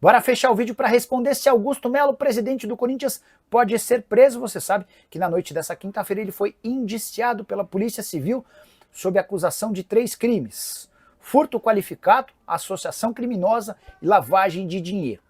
Bora fechar o vídeo para responder se Augusto Melo, presidente do Corinthians, pode ser preso. Você sabe que na noite dessa quinta-feira ele foi indiciado pela Polícia Civil sob acusação de 3 crimes: furto qualificado, associação criminosa e lavagem de dinheiro.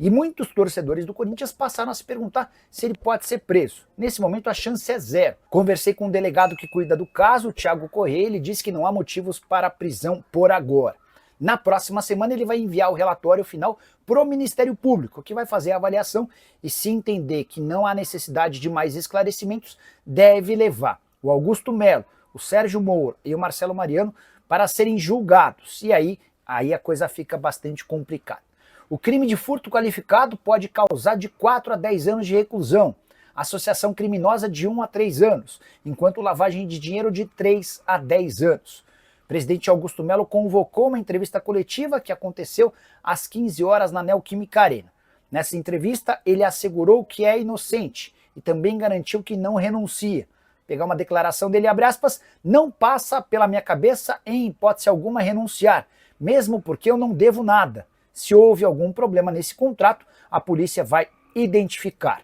E muitos torcedores do Corinthians passaram a se perguntar se ele pode ser preso. Nesse momento a chance é zero. Conversei com um delegado que cuida do caso, o Thiago Corrêa, ele disse que não há motivos para a prisão por agora. Na próxima semana ele vai enviar o relatório final para o Ministério Público, que vai fazer a avaliação e, se entender que não há necessidade de mais esclarecimentos, deve levar o Augusto Melo, o Sérgio Moro e o Marcelo Mariano para serem julgados. E aí a coisa fica bastante complicada. O crime de furto qualificado pode causar de 4 a 10 anos de reclusão, associação criminosa de 1 a 3 anos, enquanto lavagem de dinheiro de 3 a 10 anos. O presidente Augusto Melo convocou uma entrevista coletiva que aconteceu às 15 horas na Neoquímica Arena. Nessa entrevista, ele assegurou que é inocente e também garantiu que não renuncia. Pegar uma declaração dele, abre aspas, não passa pela minha cabeça em hipótese alguma renunciar, mesmo porque eu não devo nada. Se houve algum problema nesse contrato, a polícia vai identificar.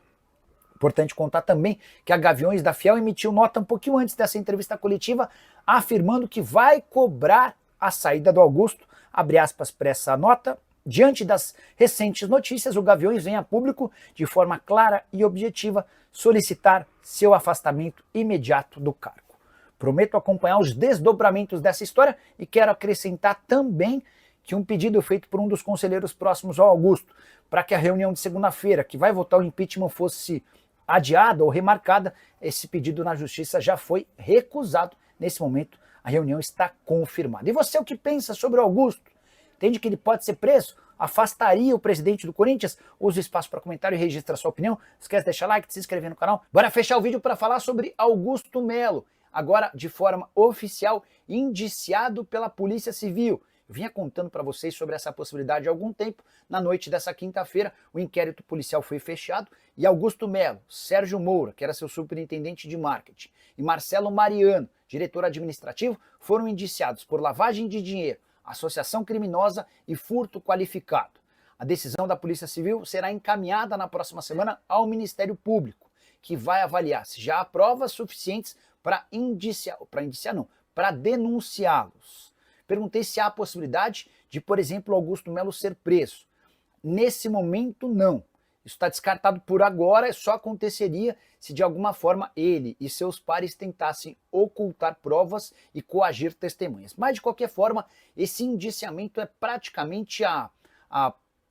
Importante contar também que a Gaviões da Fiel emitiu nota um pouquinho antes dessa entrevista coletiva, afirmando que vai cobrar a saída do Augusto. Abre aspas para essa nota. Diante das recentes notícias, o Gaviões vem a público, de forma clara e objetiva, solicitar seu afastamento imediato do cargo. Prometo acompanhar os desdobramentos dessa história e quero acrescentar também que um pedido feito por um dos conselheiros próximos ao Augusto, para que a reunião de segunda-feira, que vai votar o impeachment, fosse adiada ou remarcada, esse pedido na justiça já foi recusado. Nesse momento, a reunião está confirmada. E você, o que pensa sobre o Augusto? Entende que ele pode ser preso? Afastaria o presidente do Corinthians? Use o espaço para comentário e registra a sua opinião. Não esquece de deixar like, de se inscrever no canal. Bora fechar o vídeo para falar sobre Augusto Melo, agora de forma oficial indiciado pela Polícia Civil. Eu vinha contando para vocês sobre essa possibilidade há algum tempo. Na noite dessa quinta-feira, o inquérito policial foi fechado e Augusto Melo, Sérgio Moura, que era seu superintendente de marketing, e Marcelo Mariano, diretor administrativo, foram indiciados por lavagem de dinheiro, associação criminosa e furto qualificado. A decisão da Polícia Civil será encaminhada na próxima semana ao Ministério Público, que vai avaliar se já há provas suficientes para denunciá-los. Perguntei se há a possibilidade de, por exemplo, Augusto Melo ser preso. Nesse momento, não. Isso está descartado por agora, só aconteceria se de alguma forma ele e seus pares tentassem ocultar provas e coagir testemunhas. Mas, de qualquer forma, esse indiciamento é praticamente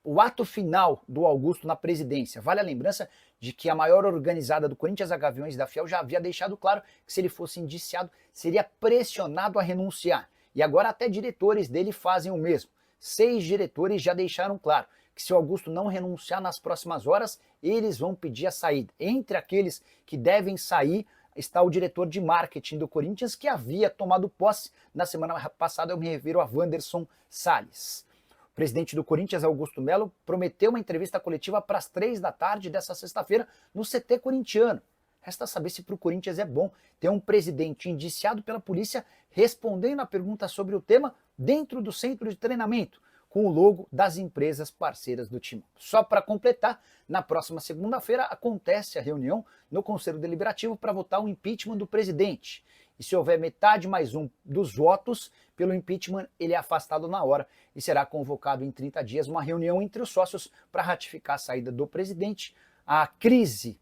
o ato final do Augusto na presidência. Vale a lembrança de que a maior organizada do Corinthians, a Gaviões da Fiel, já havia deixado claro que se ele fosse indiciado, seria pressionado a renunciar. E agora até diretores dele fazem o mesmo. 6 diretores já deixaram claro que se o Augusto não renunciar nas próximas horas, eles vão pedir a saída. Entre aqueles que devem sair está o diretor de marketing do Corinthians, que havia tomado posse na semana passada. Eu me refiro a Wanderson Salles. O presidente do Corinthians, Augusto Melo, prometeu uma entrevista coletiva para as 3 da tarde dessa sexta-feira no CT corintiano. Resta saber se para o Corinthians é bom ter um presidente indiciado pela polícia respondendo a pergunta sobre o tema dentro do centro de treinamento, com o logo das empresas parceiras do time. Só para completar, na próxima segunda-feira acontece a reunião no Conselho Deliberativo para votar o impeachment do presidente. E se houver metade mais um dos votos pelo impeachment, ele é afastado na hora e será convocado em 30 dias uma reunião entre os sócios para ratificar a saída do presidente. A crise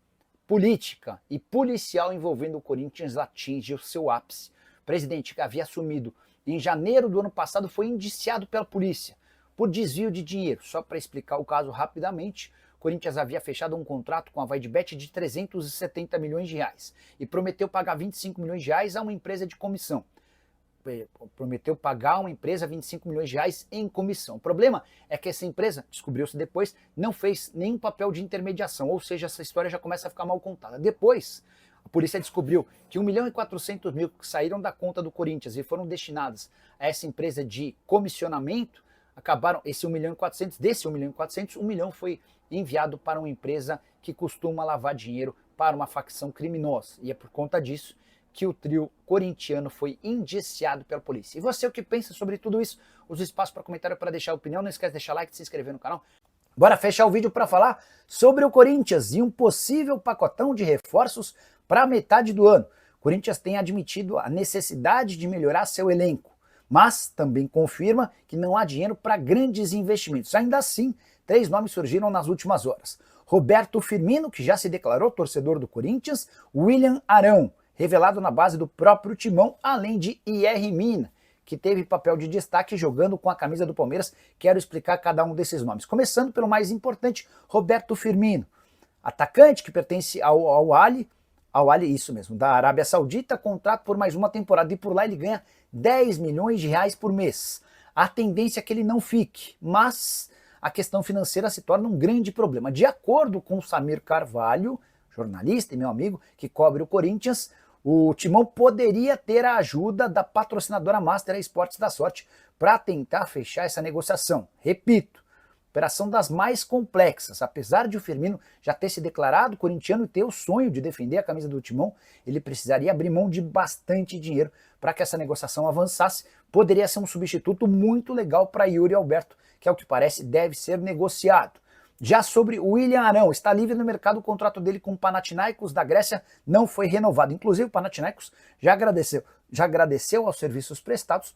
política e policial envolvendo o Corinthians atinge o seu ápice. O presidente, que havia assumido em janeiro do ano passado, foi indiciado pela polícia por desvio de dinheiro. Só para explicar o caso rapidamente, o Corinthians havia fechado um contrato com a Vaidbet de 370 milhões de reais e prometeu pagar 25 milhões de reais a uma empresa de comissão. Prometeu pagar uma empresa 25 milhões de reais em comissão. O problema é que essa empresa, descobriu-se depois, não fez nenhum papel de intermediação, ou seja, essa história já começa a ficar mal contada. Depois, a polícia descobriu que 1.400.000 que saíram da conta do Corinthians e foram destinadas a essa empresa de comissionamento, acabaram, desse 1.400.000, 1 milhão foi enviado para uma empresa que costuma lavar dinheiro para uma facção criminosa. E é por conta disso que o trio corintiano foi indiciado pela polícia. E você, o que pensa sobre tudo isso? Use o espaço para comentário para deixar a opinião. Não esquece de deixar like, se inscrever no canal. Bora fechar o vídeo para falar sobre o Corinthians e um possível pacotão de reforços para a metade do ano. O Corinthians tem admitido a necessidade de melhorar seu elenco, mas também confirma que não há dinheiro para grandes investimentos. Ainda assim, 3 nomes surgiram nas últimas horas. Roberto Firmino, que já se declarou torcedor do Corinthians, William Arão, revelado na base do próprio Timão, além de Yerry Mina, que teve papel de destaque jogando com a camisa do Palmeiras. Quero explicar cada um desses nomes. Começando pelo mais importante, Roberto Firmino, atacante que pertence ao Ali, isso mesmo, da Arábia Saudita, contrato por mais uma temporada e por lá ele ganha 10 milhões de reais por mês. A tendência é que ele não fique, mas a questão financeira se torna um grande problema. De acordo com Samir Carvalho, jornalista e meu amigo que cobre o Corinthians, o Timão poderia ter a ajuda da patrocinadora Master Esportes da Sorte para tentar fechar essa negociação. Repito, operação das mais complexas. Apesar de o Firmino já ter se declarado corintiano e ter o sonho de defender a camisa do Timão, ele precisaria abrir mão de bastante dinheiro para que essa negociação avançasse. Poderia ser um substituto muito legal para Yuri Alberto, que ao que parece deve ser negociado. Já sobre o William Arão, está livre no mercado, o contrato dele com o Panathinaikos da Grécia não foi renovado. Inclusive o Panathinaikos já agradeceu aos serviços prestados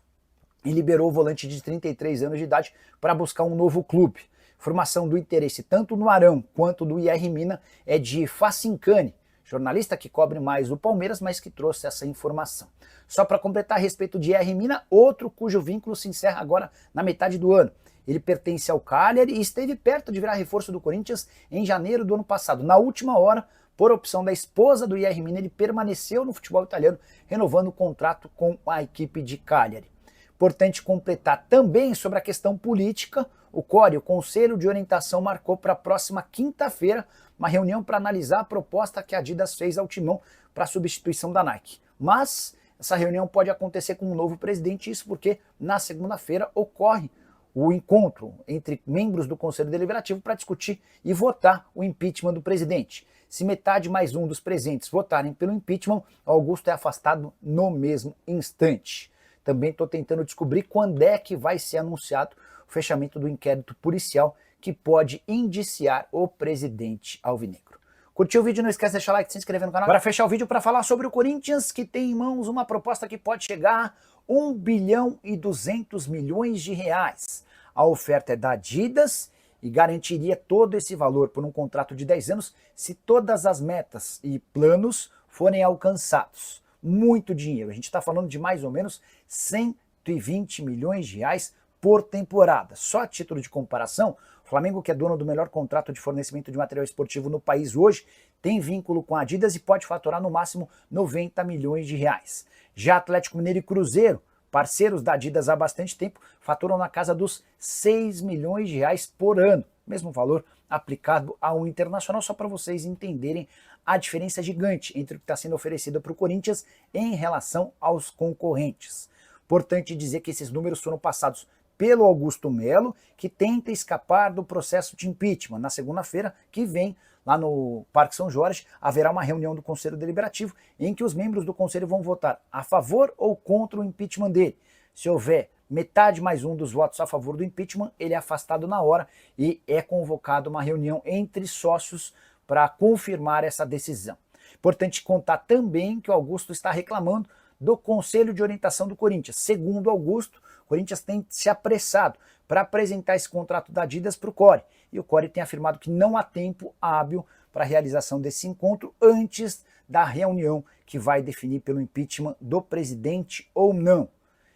e liberou o volante de 33 anos de idade para buscar um novo clube. Formação do interesse tanto no Arão quanto do Yerry Mina é de Facincani, jornalista que cobre mais o Palmeiras, mas que trouxe essa informação. Só para completar a respeito de Yerry Mina, outro cujo vínculo se encerra agora na metade do ano. Ele pertence ao Cagliari e esteve perto de virar reforço do Corinthians em janeiro do ano passado. Na última hora, por opção da esposa do Yerry Mina, ele permaneceu no futebol italiano, renovando o contrato com a equipe de Cagliari. Importante completar também sobre a questão política, o CORE, o Conselho de Orientação, marcou para a próxima quinta-feira uma reunião para analisar a proposta que a Adidas fez ao Timão para a substituição da Nike. Mas essa reunião pode acontecer com um novo presidente, isso porque na segunda-feira ocorre o encontro entre membros do Conselho Deliberativo para discutir e votar o impeachment do presidente. Se metade mais um dos presentes votarem pelo impeachment, Augusto é afastado no mesmo instante. Também estou tentando descobrir quando é que vai ser anunciado o fechamento do inquérito policial que pode indiciar o presidente alvinegro. Curtiu o vídeo? Não esquece de deixar o like e se inscrever no canal. Agora fechar o vídeo para falar sobre o Corinthians, que tem em mãos uma proposta que pode chegar a 1 bilhão e 200 milhões de reais. A oferta é da Adidas e garantiria todo esse valor por um contrato de 10 anos se todas as metas e planos forem alcançados. Muito dinheiro, a gente está falando de mais ou menos 120 milhões de reais por temporada. Só a título de comparação, o Flamengo, que é dono do melhor contrato de fornecimento de material esportivo no país hoje, tem vínculo com a Adidas e pode faturar no máximo 90 milhões de reais. Já Atlético Mineiro e Cruzeiro, parceiros da Adidas há bastante tempo, faturam na casa dos 6 milhões de reais por ano. Mesmo valor aplicado ao Internacional, só para vocês entenderem a diferença gigante entre o que está sendo oferecido para o Corinthians em relação aos concorrentes. Importante dizer que esses números foram passados pelo Augusto Melo, que tenta escapar do processo de impeachment. Na segunda-feira que vem, lá no Parque São Jorge, haverá uma reunião do Conselho Deliberativo em que os membros do Conselho vão votar a favor ou contra o impeachment dele. Se houver metade mais um dos votos a favor do impeachment, ele é afastado na hora e é convocada uma reunião entre sócios para confirmar essa decisão. Importante contar também que o Augusto está reclamando do Conselho de Orientação do Corinthians. Segundo Augusto, o Corinthians tem se apressado para apresentar esse contrato da Adidas para o CORE. E o CORE tem afirmado que não há tempo hábil para a realização desse encontro antes da reunião que vai definir pelo impeachment do presidente ou não.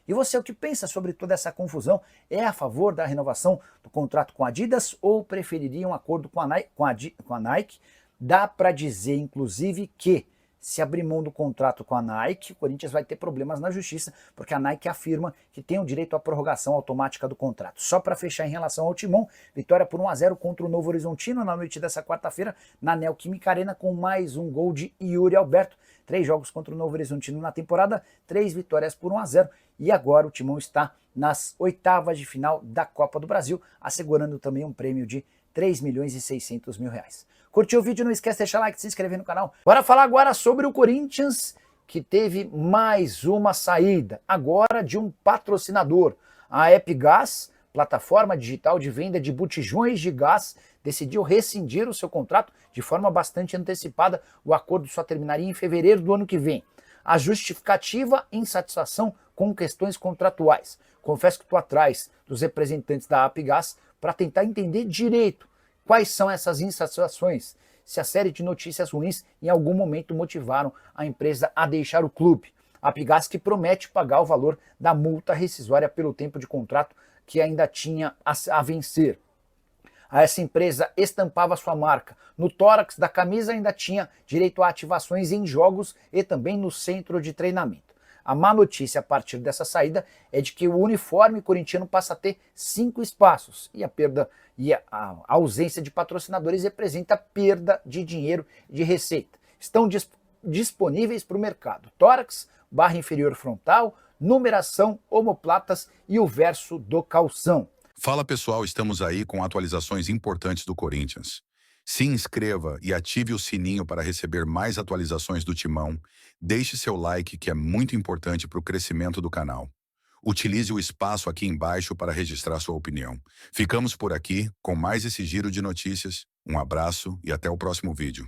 E você, o que pensa sobre toda essa confusão? É a favor da renovação do contrato com a Adidas ou preferiria um acordo com a Nike? Dá para dizer, inclusive, que se abrir mão do contrato com a Nike, o Corinthians vai ter problemas na justiça, porque a Nike afirma que tem o direito à prorrogação automática do contrato. Só para fechar em relação ao Timão, vitória por 1-0 contra o Novo Horizontino na noite dessa quarta-feira, na Neoquímica Arena, com mais um gol de Yuri Alberto. 3 jogos contra o Novo Horizontino na temporada, 3 vitórias por 1-0, e agora o Timão está nas oitavas de final da Copa do Brasil, assegurando também um prêmio de 3 milhões e 600 mil reais. Curtiu o vídeo? Não esquece de deixar like e se inscrever no canal. Bora falar agora sobre o Corinthians, que teve mais uma saída, agora de um patrocinador. A Epigás plataforma digital de venda de botijões de gás, decidiu rescindir o seu contrato de forma bastante antecipada. O acordo só terminaria em fevereiro do ano que vem. A justificativa: insatisfação com questões contratuais. Confesso que estou atrás dos representantes da Apgás para tentar entender direito quais são essas insatisfações, se a série de notícias ruins em algum momento motivaram a empresa a deixar o clube. A Apgás que promete pagar o valor da multa rescisória pelo tempo de contrato que ainda tinha a vencer. Essa empresa estampava sua marca no tórax da camisa, ainda tinha direito a ativações em jogos e também no centro de treinamento. A má notícia a partir dessa saída é de que o uniforme corintiano passa a ter 5 espaços e a ausência de patrocinadores representa perda de dinheiro e de receita. Estão disponíveis para o mercado tórax, barra inferior frontal, numeração, omoplatas e o verso do calção. Fala pessoal, estamos aí com atualizações importantes do Corinthians. Se inscreva e ative o sininho para receber mais atualizações do Timão. Deixe seu like, que é muito importante para o crescimento do canal. Utilize o espaço aqui embaixo para registrar sua opinião. Ficamos por aqui com mais esse giro de notícias. Um abraço e até o próximo vídeo.